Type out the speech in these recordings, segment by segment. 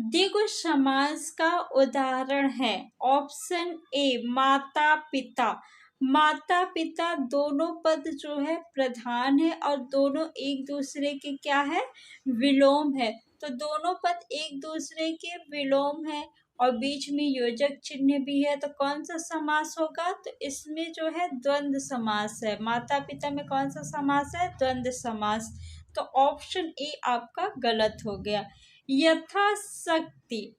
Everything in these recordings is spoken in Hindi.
द्विगु समास का उदाहरण है। ऑप्शन ए माता पिता। माता पिता दोनों पद जो है प्रधान है और दोनों एक दूसरे के क्या है, विलोम है। तो दोनों पद एक दूसरे के विलोम है और बीच में योजक चिन्ह भी है, तो कौन सा समास होगा? तो इसमें जो है द्वंद्व समास है। माता पिता में कौन सा समास है? द्वंद्व समास। तो ऑप्शन ए आपका गलत हो गया। यथाशक्ति।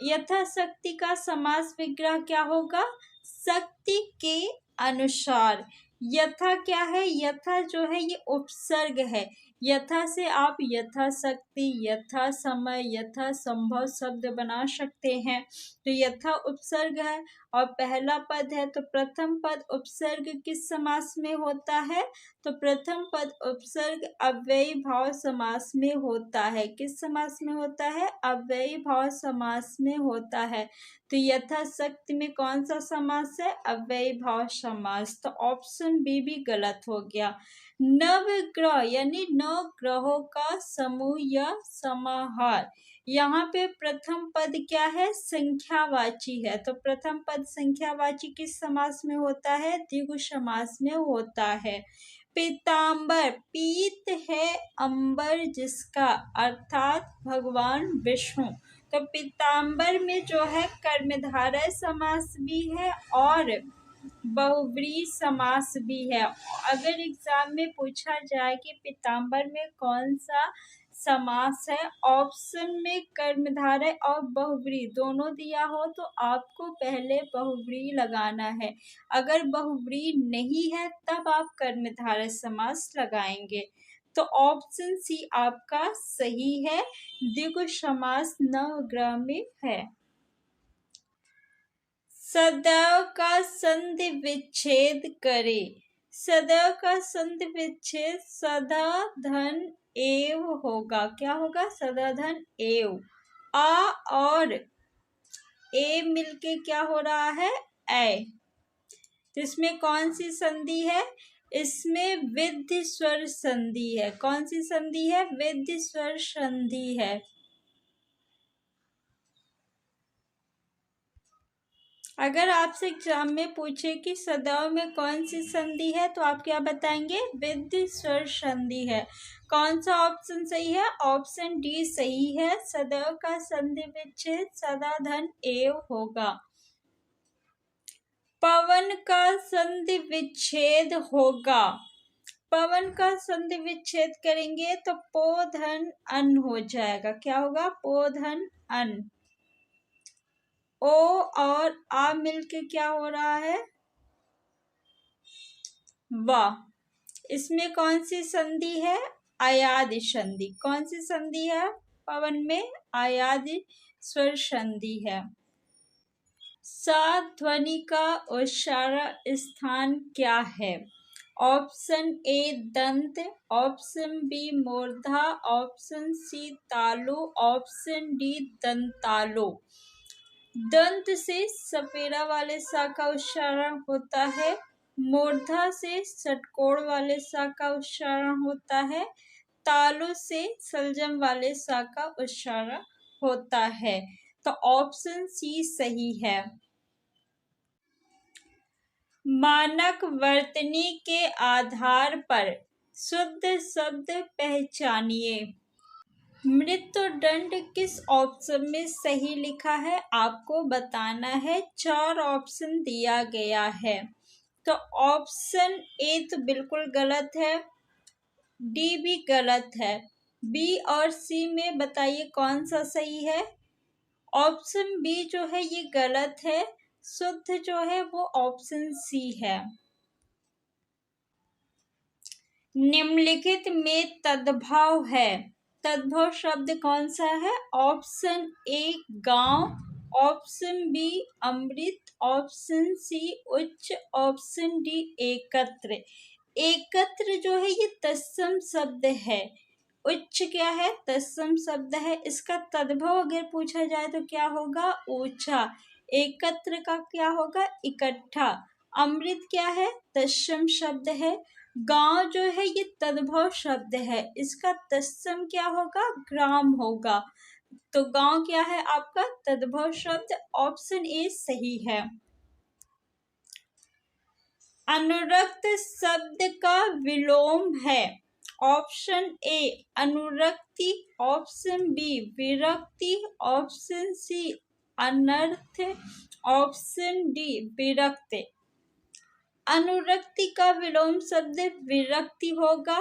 यथाशक्ति का समास विग्रह क्या होगा? शक्ति के अनुसार। यथा क्या है? यथा जो है ये उपसर्ग है। यथा से आप यथाशक्ति, यथा समय, यथा संभव शब्द बना सकते हैं। तो यथा उपसर्ग है और पहला पद है, तो प्रथम पद उपसर्ग किस समास में होता है? तो प्रथम पद उपसर्ग अव्ययी भाव समास में होता है। किस समास में होता है? अव्ययी भाव समास में होता है। तो यथाशक्ति में कौन सा समास है? अव्ययी भाव समास। तो ऑप्शन बी भी गलत हो गया। नवग्रह यानी 9 ग्रहों का समूह या समाहार। यहाँ पे प्रथम पद क्या है? संख्यावाची है। तो प्रथम पद संख्यावाची किस समास में होता है? द्विगु समास में होता है। पीतांबर, पीत है अंबर जिसका, अर्थात भगवान विष्णु। तो पीतांबर में जो है कर्मधारय समास भी है और बहुव्रीहि समास भी है। अगर एग्जाम में पूछा जाए कि पीतांबर में कौन सा समास है, ऑप्शन में कर्मधारय और बहुव्रीहि दोनों दिया हो तो आपको पहले बहुव्रीहि लगाना है। अगर बहुव्रीहि नहीं है तब आप कर्मधारय समास लगाएंगे। तो ऑप्शन सी आपका सही है। द्विगु समास नवग्रह में है। सदैव का संधि विच्छेद करे। सदैव का संधि विच्छेद सदा धन एव होगा। क्या होगा? सदा धन एव। आ और ए मिलके क्या हो रहा है? ऐ। तो इसमें कौन सी संधि है? इसमें विद्धि स्वर संधि है। कौन सी संधि है? विद्धि स्वर संधि है। अगर आपसे एग्जाम में पूछे कि सदैव में कौन सी संधि है तो आप क्या बताएंगे? विद्धि स्वर संधि है। कौन सा ऑप्शन सही है? ऑप्शन डी सही है। सदैव का संधि विच्छेद सदा धन एव होगा। पवन का संधि विच्छेद होगा। पवन का संधि विच्छेद करेंगे तो पो धन अन हो जाएगा। क्या होगा? पो धन अन। ओ और आ मिलके क्या हो रहा है? वाह। इसमें कौन सी संधि है? अयादि संधि। कौन सी संधि है? पवन में अयादि स्वर संधि है। सा ध्वनि का उच्चारण स्थान क्या है? ऑप्शन ए दंत, ऑप्शन बी मूर्धा, ऑप्शन सी तालु, ऑप्शन डी दंतालो। दंत से सपेरा वाले सा का उच्चारण होता है। मूर्धा से षटकोण वाले सा का उच्चारण होता है। तालु से सलजम वाले सा का उच्चारण होता है। तो ऑप्शन सी सही है। मानक वर्तनी के आधार पर शुद्ध शब्द पहचानिए। मृत्युदंड किस ऑप्शन में सही लिखा है आपको बताना है। 4 ऑप्शन दिया गया है। तो ऑप्शन ए तो बिल्कुल गलत है, डी भी गलत है, बी और सी में बताइए कौन सा सही है। ऑप्शन बी जो है ये गलत है। शुद्ध जो है वो ऑप्शन सी है। निम्नलिखित में तद्भव है। तद्भव शब्द कौन सा है? ऑप्शन ए गांव, ऑप्शन बी अमृत, ऑप्शन सी उच्च, ऑप्शन डी एकत्र। एकत्र जो है ये तत्सम शब्द है। उच्च क्या है? तत्सम शब्द है। इसका तद्भव अगर पूछा जाए तो क्या होगा? ऊंचा। एकत्र का क्या होगा? इकट्ठा। अमृत क्या है? तत्सम शब्द है। गांव जो है ये तद्भव शब्द है। इसका तत्सम क्या होगा? ग्राम होगा। तो गांव क्या है आपका तद्भव शब्द, ऑप्शन ए सही है। अनुरक्त शब्द का विलोम है, ऑप्शन ए अनुरक्ति, ऑप्शन बी विरक्ति, ऑप्शन सी अनर्थ, ऑप्शन डी विरक्त। अनुरक्ति का विलोम शब्द विरक्ति होगा,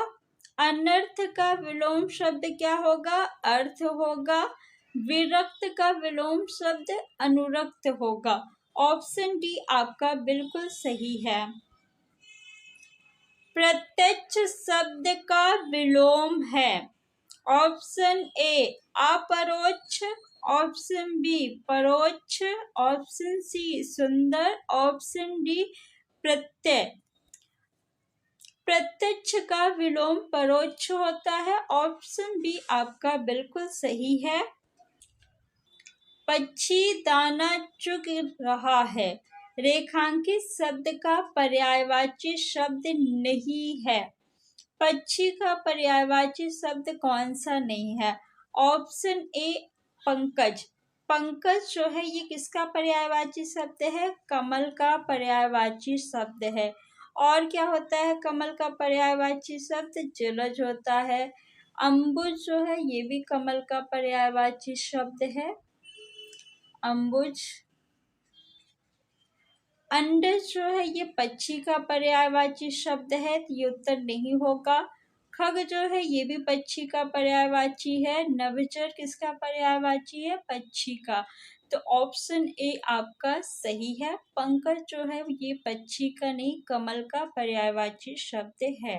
अनर्थ का विलोम शब्द क्या होगा, अर्थ होगा, विरक्त का विलोम शब्द अनुरक्त होगा। ऑप्शन डी आपका बिल्कुल सही है। प्रत्यक्ष शब्द का विलोम है, ऑप्शन ए अपरोक्ष, ऑप्शन बी परोक्ष, ऑप्शन सी सुंदर, ऑप्शन डी प्रत्यय। प्रत्यक्ष का विलोम परोक्ष होता है, ऑप्शन बी आपका बिल्कुल सही है। पक्षी दाना चुग रहा है, रेखांकित शब्द का पर्यायवाची शब्द नहीं है। पक्षी का पर्यायवाची शब्द कौन सा नहीं है, ऑप्शन ए पंकज। पंकज जो है ये किसका पर्यायवाची शब्द है, कमल का पर्यायवाची शब्द है। और क्या होता है कमल का पर्यायवाची शब्द, जलज होता है। अम्बुज जो है ये भी कमल का पर्यायवाची शब्द है, अम्बुज। अंडज जो है ये पक्षी का पर्यायवाची शब्द है, तो ये उत्तर नहीं होगा। खग जो है ये भी पक्षी का पर्यायवाची है। नभचर किसका पर्यायवाची है, पक्षी का। तो ऑप्शन ए आपका सही है। पंकज जो है ये पक्षी का नहीं, कमल का पर्यायवाची शब्द है।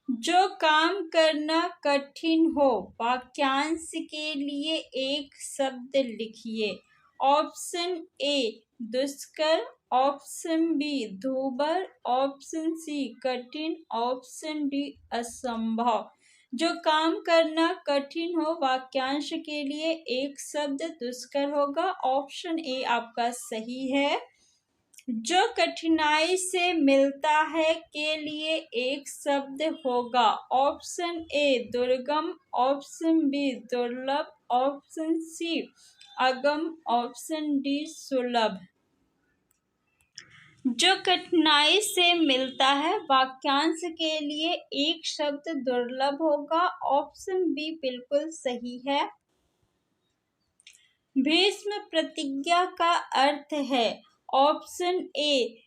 जो काम करना कठिन हो, वाक्यांश के लिए एक शब्द लिखिए। ऑप्शन ए दुष्कर, ऑप्शन बी दूभर, ऑप्शन सी कठिन, ऑप्शन डी असंभव। जो काम करना कठिन हो, वाक्यांश के लिए एक शब्द दुष्कर होगा, ऑप्शन ए आपका सही है। जो कठिनाई से मिलता है के लिए एक शब्द होगा, ऑप्शन ए दुर्गम, ऑप्शन बी दुर्लभ, ऑप्शन सी अगम, ऑप्शन डी सुलभ। जो कठिनाई से मिलता है, वाक्यांश के लिए एक शब्द दुर्लभ होगा, ऑप्शन बी बिल्कुल सही है। भीष्म प्रतिज्ञा का अर्थ है, ऑप्शन ए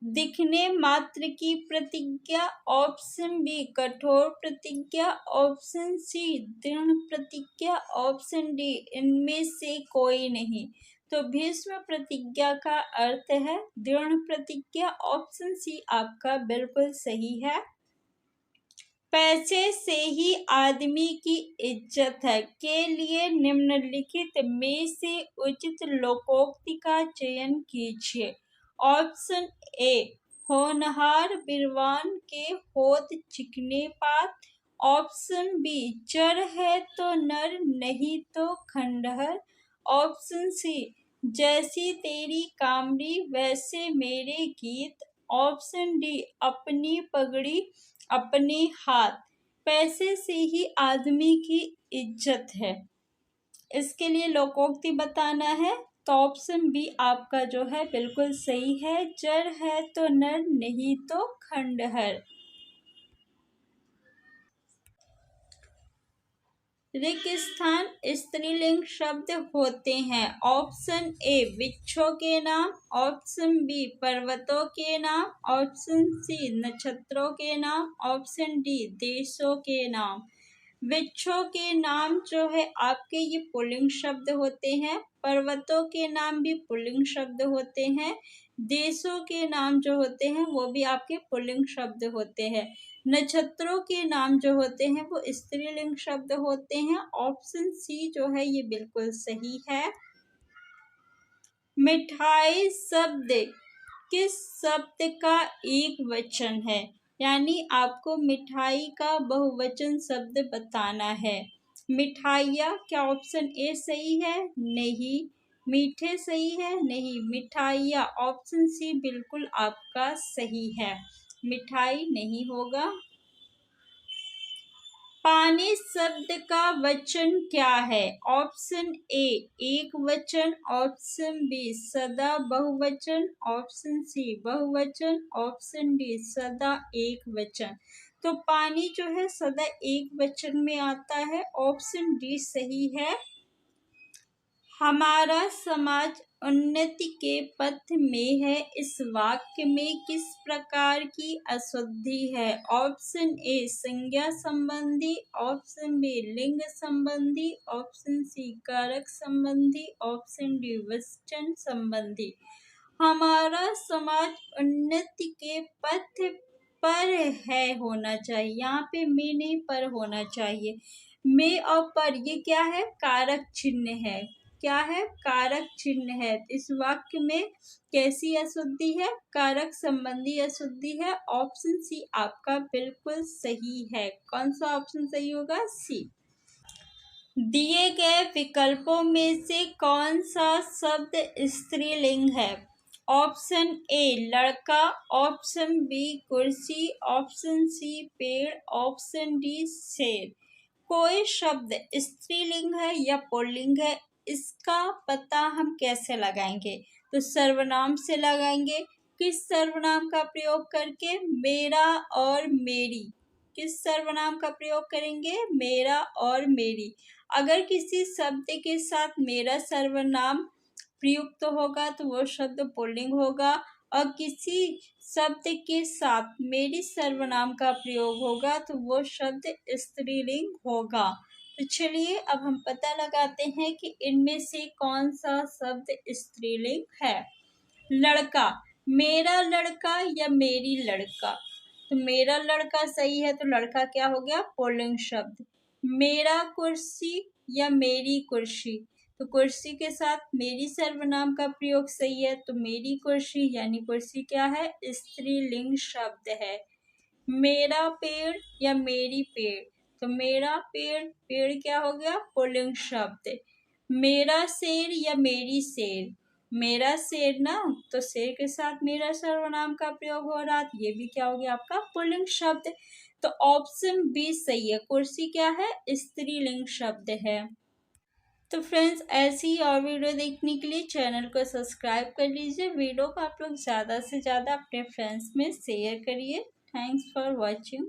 दिखने मात्र की प्रतिज्ञा, ऑप्शन बी कठोर प्रतिज्ञा, ऑप्शन सी दृढ़ प्रतिज्ञा, ऑप्शन डी इनमें से कोई नहीं। तो भीष्म प्रतिज्ञा का अर्थ है दृढ़ प्रतिज्ञा, ऑप्शन सी आपका बिल्कुल सही है। पैसे से ही आदमी की इज्जत है के लिए निम्नलिखित में से उचित लोकोक्ति का चयन कीजिए। ऑप्शन ए होनहार बिरवान के होत चिकने पात, ऑप्शन बी जड़ है तो नर नहीं तो खंडहर, ऑप्शन सी जैसी तेरी कामड़ी वैसे मेरे गीत, ऑप्शन डी अपनी पगड़ी अपने हाथ। पैसे से ही आदमी की इज्जत है, इसके लिए लोकोक्ति बताना है, तो ऑप्शन बी आपका जो है बिल्कुल सही है। जड़ है तो नर नहीं तो खंडहर। रिक्त स्थान स्त्रीलिंग शब्द होते हैं, ऑप्शन ए वृक्षों के नाम, ऑप्शन बी पर्वतों के नाम, ऑप्शन सी नक्षत्रों के नाम, ऑप्शन डी देशों के नाम। वृक्षों के नाम जो है आपके ये पुल्लिंग शब्द होते हैं, पर्वतों के नाम भी पुल्लिंग शब्द होते हैं, देशों के नाम जो होते हैं वो भी आपके पुल्लिंग शब्द होते हैं, नक्षत्रों के नाम जो होते हैं वो स्त्रीलिंग शब्द होते हैं। ऑप्शन सी जो है ये बिल्कुल सही है। मिठाई शब्द किस शब्द का एक वचन है, यानी आपको मिठाई का बहुवचन शब्द बताना है। मिठाइया, क्या ऑप्शन ए सही है, नहीं। मीठे सही है, नहीं। मिठाइया, ऑप्शन सी बिल्कुल आपका सही है, मिठाई नहीं होगा। पानी शब्द का वचन क्या है? ऑप्शन ए एक वचन, ऑप्शन बी सदा बहुवचन, ऑप्शन सी बहुवचन, ऑप्शन डी सदा एक वचन। तो पानी जो है सदा एक वचन में आता है। ऑप्शन डी सही है। हमारा समाज उन्नति के पथ में है, इस वाक्य में किस प्रकार की अशुद्धि है? ऑप्शन ए संज्ञा संबंधी, ऑप्शन बी लिंग संबंधी, ऑप्शन सी कारक संबंधी, ऑप्शन डी वचन संबंधी। हमारा समाज उन्नति के पथ पर है होना चाहिए, यहाँ पे में नहीं पर होना चाहिए। में और पर ये क्या है? कारक चिन्ह है। क्या है? कारक चिन्ह है। इस वाक्य में कैसी अशुद्धि है? कारक संबंधी अशुद्धि है। ऑप्शन सी आपका बिल्कुल सही है। कौन सा ऑप्शन सही होगा? सी। दिए गए विकल्पों में से कौन सा शब्द स्त्रीलिंग है? ऑप्शन ए लड़का, ऑप्शन बी कुर्सी, ऑप्शन सी पेड़, ऑप्शन डी शेर। कोई शब्द स्त्रीलिंग है या पुल्लिंग है, इसका पता हम कैसे लगाएंगे? तो सर्वनाम से लगाएंगे। किस सर्वनाम का प्रयोग करके? मेरा और मेरी। किस सर्वनाम का प्रयोग करेंगे? मेरा और मेरी। अगर किसी शब्द के साथ मेरा सर्वनाम प्रयुक्त होगा तो वो शब्द पुल्लिंग होगा, और किसी शब्द के साथ मेरी सर्वनाम का प्रयोग होगा तो वो शब्द स्त्रीलिंग होगा। तो चलिए अब हम पता लगाते हैं कि इनमें से कौन सा शब्द स्त्रीलिंग है। लड़का, मेरा लड़का या मेरी लड़का। तो मेरा लड़का सही है, तो लड़का क्या हो गया? पुल्लिंग शब्द। मेरा कुर्सी या मेरी कुर्सी, तो कुर्सी के साथ मेरी सर्वनाम का प्रयोग सही है, तो मेरी कुर्सी यानी कुर्सी क्या है? स्त्रीलिंग शब्द है। मेरा पेड़ या मेरी पेड़, तो मेरा पेड़, पेड़ क्या हो गया? पुल्लिंग शब्द। मेरा शेर या मेरी शेर, मेरा शेर ना, तो शेर के साथ मेरा सर्वनाम का प्रयोग हो रहा, तो ये भी क्या हो गया आपका? पुल्लिंग शब्द। तो ऑप्शन बी सही है। कुर्सी क्या है? स्त्रीलिंग शब्द है। तो फ्रेंड्स ऐसी ही और वीडियो देखने के लिए चैनल को सब्सक्राइब कर लीजिए। वीडियो को आप लोग ज़्यादा से ज़्यादा अपने फ्रेंड्स में शेयर करिए। Thanks for watching.